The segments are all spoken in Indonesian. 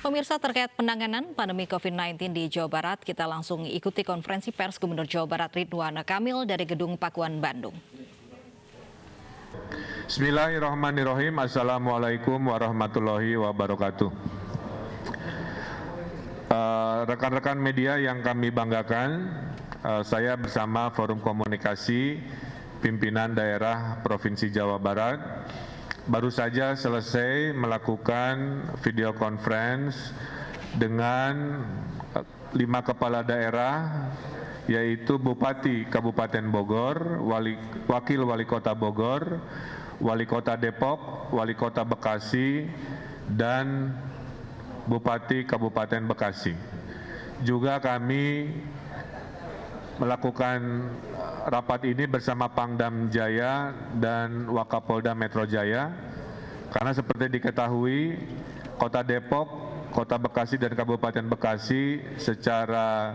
Pemirsa, terkait penanganan pandemi COVID-19 di Jawa Barat, kita langsung ikuti konferensi pers Gubernur Jawa Barat Ridwan Kamil dari Gedung Pakuan, Bandung. Bismillahirrahmanirrahim. Assalamualaikum warahmatullahi wabarakatuh. Rekan-rekan media yang kami banggakan, saya bersama Forum Komunikasi Pimpinan Daerah Provinsi Jawa Barat baru saja selesai melakukan video conference dengan 5 kepala daerah, yaitu Bupati Kabupaten Bogor, Wakil Wali Kota Bogor, Wali Kota Depok, Wali Kota Bekasi, dan Bupati Kabupaten Bekasi. Juga kami melakukan rapat ini bersama Pangdam Jaya dan Wakapolda Metro Jaya, karena seperti diketahui Kota Depok, Kota Bekasi dan Kabupaten Bekasi secara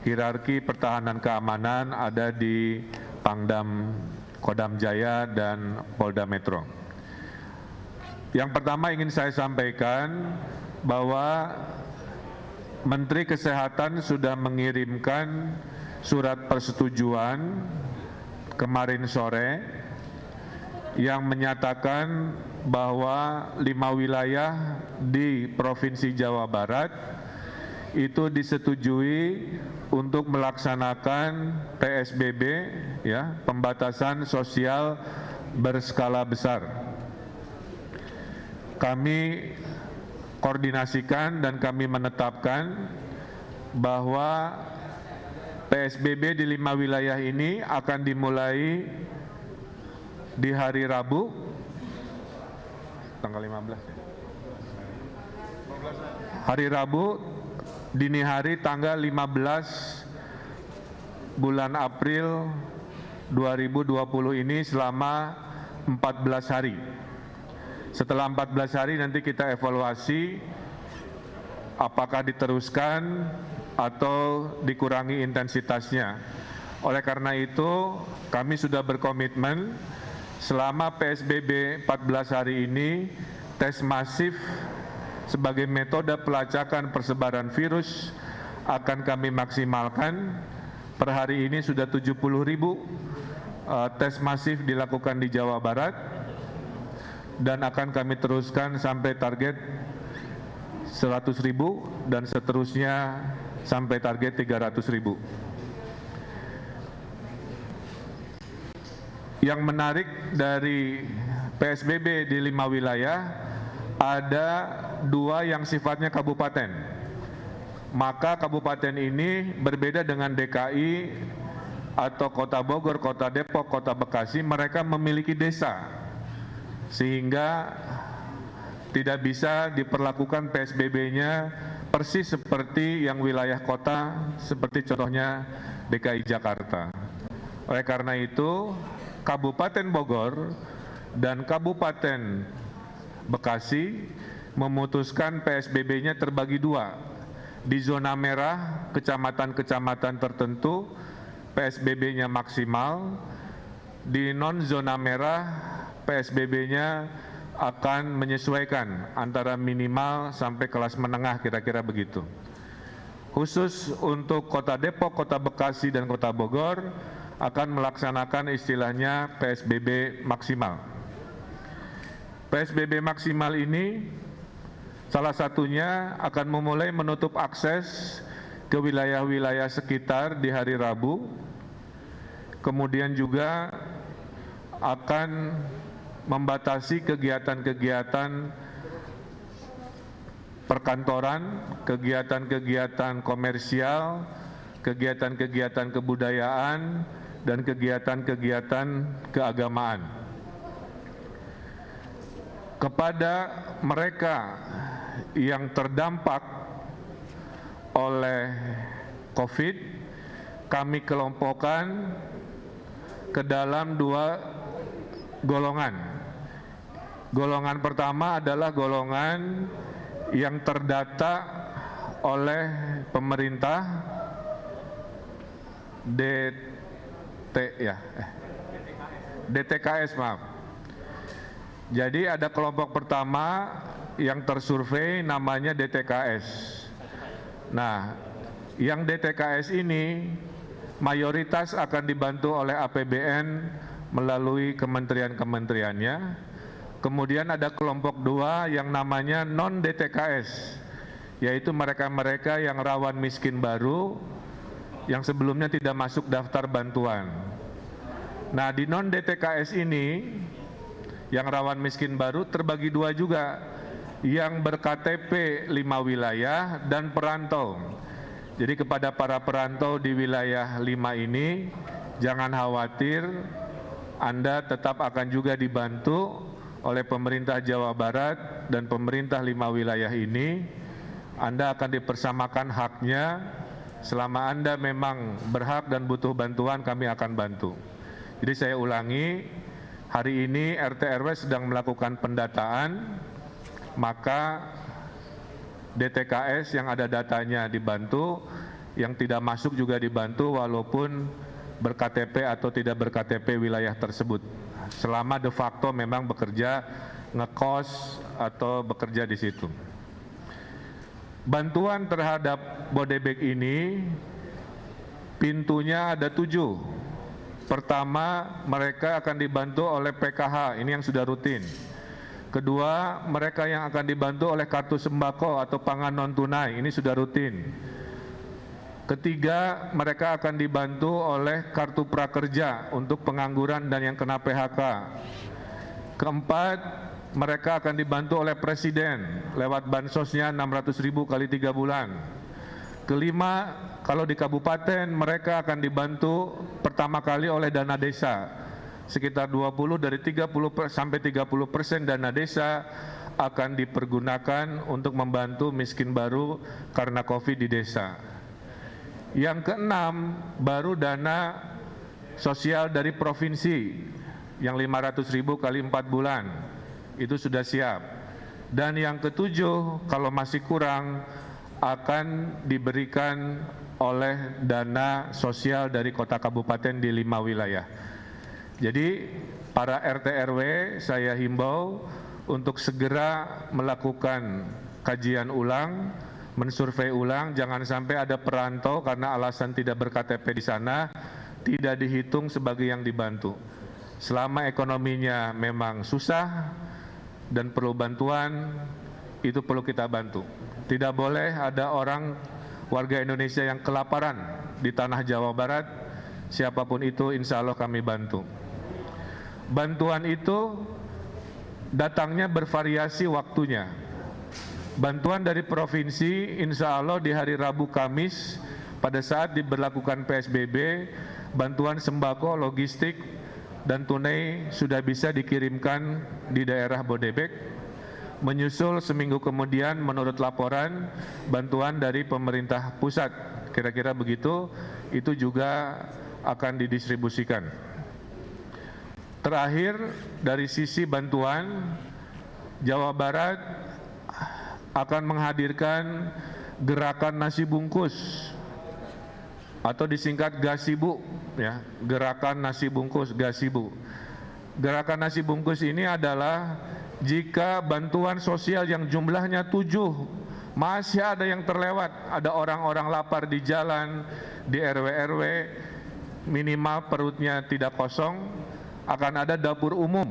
hierarki pertahanan keamanan ada di Pangdam Kodam Jaya dan Polda Metro. Yang pertama ingin saya sampaikan bahwa Menteri Kesehatan sudah mengirimkan surat persetujuan kemarin sore yang menyatakan bahwa 5 wilayah di Provinsi Jawa Barat itu disetujui untuk melaksanakan PSBB, ya, pembatasan sosial berskala besar. Kami koordinasikan dan kami menetapkan bahwa PSBB di 5 wilayah ini akan dimulai di hari Rabu, tanggal 15 ya? Hari Rabu, dini hari tanggal 15 bulan April 2020 ini selama 14 hari. Setelah 14 hari nanti kita evaluasi apakah diteruskan atau dikurangi intensitasnya. Oleh karena itu, kami sudah berkomitmen selama PSBB 14 hari ini, tes masif sebagai metode pelacakan persebaran virus akan kami maksimalkan. Per hari ini sudah 70.000 tes masif dilakukan di Jawa Barat dan akan kami teruskan sampai target 100.000 dan seterusnya sampai target 300.000. Yang menarik dari PSBB di 5 wilayah, ada 2 yang sifatnya kabupaten. Maka kabupaten ini berbeda dengan DKI atau Kota Bogor, Kota Depok, Kota Bekasi, mereka memiliki desa. Sehingga tidak bisa diperlakukan PSBB-nya persis seperti yang wilayah kota, seperti contohnya DKI Jakarta. Oleh karena itu, Kabupaten Bogor dan Kabupaten Bekasi memutuskan PSBB-nya terbagi 2. Di zona merah, kecamatan-kecamatan tertentu, PSBB-nya maksimal. Di non-zona merah, PSBB-nya akan menyesuaikan antara minimal sampai kelas menengah, kira-kira begitu. Khusus untuk Kota Depok, Kota Bekasi, dan Kota Bogor akan melaksanakan istilahnya PSBB maksimal. PSBB maksimal ini salah satunya akan memulai menutup akses ke wilayah-wilayah sekitar di hari Rabu, kemudian juga akan membatasi kegiatan-kegiatan perkantoran, kegiatan-kegiatan komersial, kegiatan-kegiatan kebudayaan, dan kegiatan-kegiatan keagamaan. Kepada mereka yang terdampak oleh COVID, kami kelompokkan ke dalam 2 golongan. Golongan pertama adalah golongan yang terdata oleh pemerintah DTKS, maaf. Jadi ada kelompok pertama yang tersurvei namanya DTKS. Nah, yang DTKS ini mayoritas akan dibantu oleh APBN melalui kementerian-kementeriannya. Kemudian ada kelompok 2 yang namanya non-DTKS, yaitu mereka-mereka yang rawan miskin baru, yang sebelumnya tidak masuk daftar bantuan. Nah, di non-DTKS ini, yang rawan miskin baru terbagi 2 juga, yang ber-KTP 5 wilayah dan perantau. Jadi kepada para perantau di wilayah 5 ini, jangan khawatir, Anda tetap akan juga dibantu oleh pemerintah Jawa Barat dan pemerintah 5 wilayah ini. Anda akan dipersamakan haknya. Selama Anda memang berhak dan butuh bantuan, kami akan bantu. Jadi saya ulangi, hari ini RT RW sedang melakukan pendataan, maka DTKS yang ada datanya dibantu, yang tidak masuk juga dibantu walaupun ber-KTP atau tidak ber-KTP wilayah tersebut. Selama de facto memang bekerja ngekos atau bekerja di situ. Bantuan terhadap Bodebek ini pintunya ada 7. Pertama, mereka akan dibantu oleh PKH, ini yang sudah rutin. Kedua, mereka yang akan dibantu oleh kartu sembako atau pangan non tunai, ini sudah rutin. Ketiga, mereka akan dibantu oleh kartu prakerja untuk pengangguran dan yang kena PHK. Keempat, mereka akan dibantu oleh Presiden lewat bansosnya 600.000 kali 3 bulan. Kelima, kalau di kabupaten mereka akan dibantu pertama kali oleh dana desa. Sekitar 20 dari 30 sampai 30% dana desa akan dipergunakan untuk membantu miskin baru karena COVID di desa. Yang keenam, baru dana sosial dari provinsi yang 500.000 kali 4 bulan, itu sudah siap. Dan yang ketujuh, kalau masih kurang, akan diberikan oleh dana sosial dari kota kabupaten di 5 wilayah. Jadi para RT RW saya himbau untuk segera melakukan kajian ulang, mensurvei ulang, jangan sampai ada perantau karena alasan tidak ber-KTP di sana, tidak dihitung sebagai yang dibantu. Selama ekonominya memang susah dan perlu bantuan, itu perlu kita bantu. Tidak boleh ada orang warga Indonesia yang kelaparan di tanah Jawa Barat, siapapun itu insya Allah kami bantu. Bantuan itu datangnya bervariasi waktunya. Bantuan dari provinsi insya Allah di hari Rabu Kamis pada saat diberlakukan PSBB, bantuan sembako, logistik, dan tunai sudah bisa dikirimkan di daerah Bodebek. Menyusul seminggu kemudian menurut laporan bantuan dari pemerintah pusat, kira-kira begitu, itu juga akan didistribusikan. Terakhir, dari sisi bantuan, Jawa Barat akan menghadirkan gerakan nasi bungkus atau disingkat Gasibu, ya, gerakan nasi bungkus Gasibu. Gerakan nasi bungkus ini adalah jika bantuan sosial yang jumlahnya 7 masih ada yang terlewat, ada orang-orang lapar di jalan, di RW-RW, minimal perutnya tidak kosong, akan ada dapur umum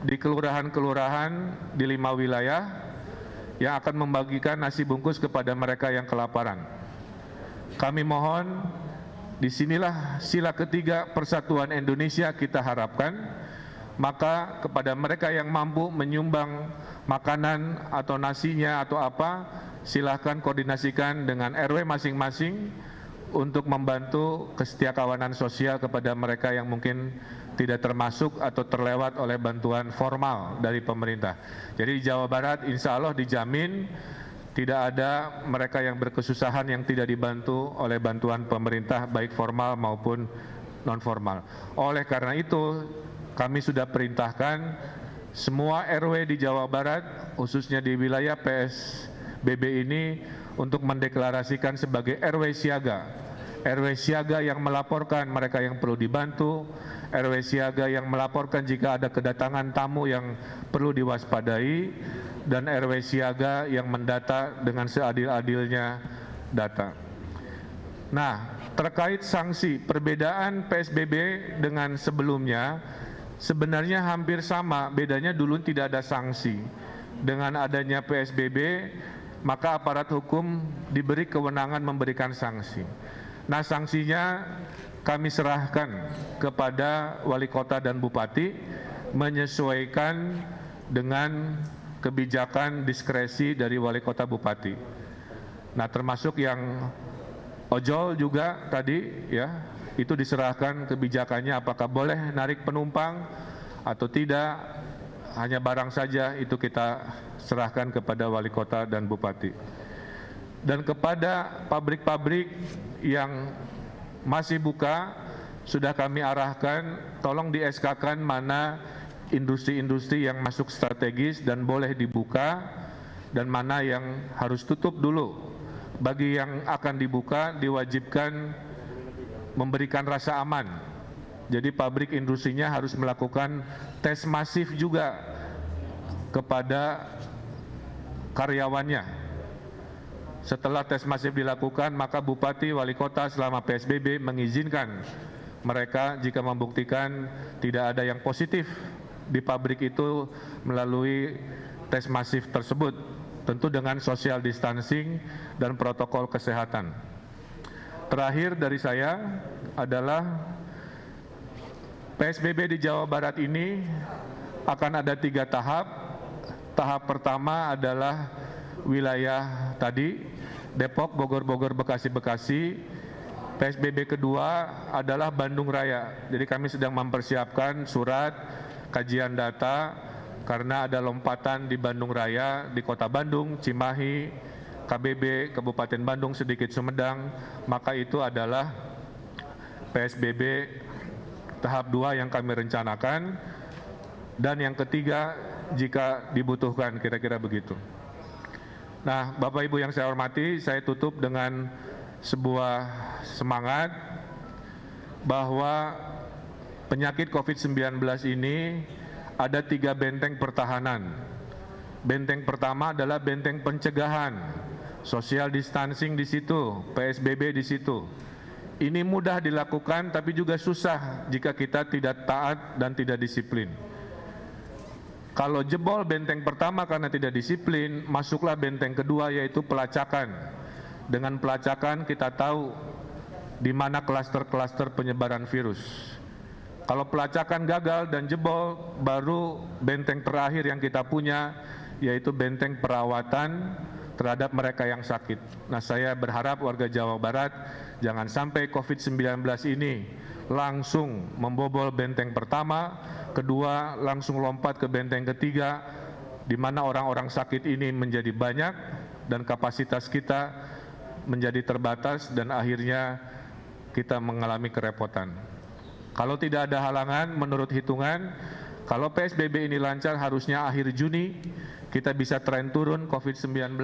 di kelurahan-kelurahan di 5 wilayah yang akan membagikan nasi bungkus kepada mereka yang kelaparan. Kami mohon, disinilah sila ketiga persatuan Indonesia kita harapkan, maka kepada mereka yang mampu menyumbang makanan atau nasinya atau apa, silahkan koordinasikan dengan RW masing-masing untuk membantu kesetiakawanan sosial kepada mereka yang mungkin tidak termasuk atau terlewat oleh bantuan formal dari pemerintah. Jadi di Jawa Barat insya Allah dijamin tidak ada mereka yang berkesusahan yang tidak dibantu oleh bantuan pemerintah baik formal maupun non formal. Oleh karena itu kami sudah perintahkan semua RW di Jawa Barat khususnya di wilayah PSBB ini untuk mendeklarasikan sebagai RW siaga. RW siaga yang melaporkan mereka yang perlu dibantu, RW siaga yang melaporkan jika ada kedatangan tamu yang perlu diwaspadai, dan RW siaga yang mendata dengan seadil-adilnya data. Nah, terkait sanksi, perbedaan PSBB dengan sebelumnya sebenarnya hampir sama, bedanya dulu tidak ada sanksi. Dengan adanya PSBB, maka aparat hukum diberi kewenangan memberikan sanksi. Nah, sanksinya kami serahkan kepada wali kota dan bupati menyesuaikan dengan kebijakan diskresi dari wali kota bupati. Nah, termasuk yang ojol juga tadi ya, itu diserahkan kebijakannya apakah boleh narik penumpang atau tidak, hanya barang saja itu kita serahkan kepada wali kota dan bupati. Dan kepada pabrik-pabrik yang masih buka, sudah kami arahkan tolong di SK-kan mana industri-industri yang masuk strategis dan boleh dibuka dan mana yang harus tutup dulu. Bagi yang akan dibuka diwajibkan memberikan rasa aman. Jadi pabrik industrinya harus melakukan tes masif juga kepada karyawannya. Setelah tes masif dilakukan, maka bupati, wali kota selama PSBB mengizinkan mereka jika membuktikan tidak ada yang positif di pabrik itu melalui tes masif tersebut, tentu dengan social distancing dan protokol kesehatan. Terakhir dari saya adalah PSBB di Jawa Barat ini akan ada 3 tahap. Tahap pertama adalah wilayah tadi, Depok, Bogor, Bekasi. PSBB kedua adalah Bandung Raya. Jadi kami sedang mempersiapkan surat kajian data karena ada lompatan di Bandung Raya, di Kota Bandung, Cimahi, KBB, Kabupaten Bandung, sedikit Sumedang, maka itu adalah PSBB tahap 2 yang kami rencanakan, dan yang ketiga jika dibutuhkan, kira-kira begitu. Nah, Bapak Ibu yang saya hormati, saya tutup dengan sebuah semangat bahwa penyakit COVID-19 ini ada 3 benteng pertahanan. Benteng pertama adalah benteng pencegahan, social distancing di situ, PSBB di situ. Ini mudah dilakukan tapi juga susah jika kita tidak taat dan tidak disiplin. Kalau jebol benteng pertama karena tidak disiplin, masuklah benteng kedua yaitu pelacakan. Dengan pelacakan kita tahu di mana klaster-klaster penyebaran virus. Kalau pelacakan gagal dan jebol, baru benteng terakhir yang kita punya yaitu benteng perawatan terhadap mereka yang sakit. Nah, saya berharap warga Jawa Barat jangan sampai COVID-19 ini langsung membobol benteng pertama, kedua langsung lompat ke benteng ketiga, di mana orang-orang sakit ini menjadi banyak dan kapasitas kita menjadi terbatas dan akhirnya kita mengalami kerepotan. Kalau tidak ada halangan, menurut hitungan, kalau PSBB ini lancar harusnya akhir Juni kita bisa tren turun COVID-19.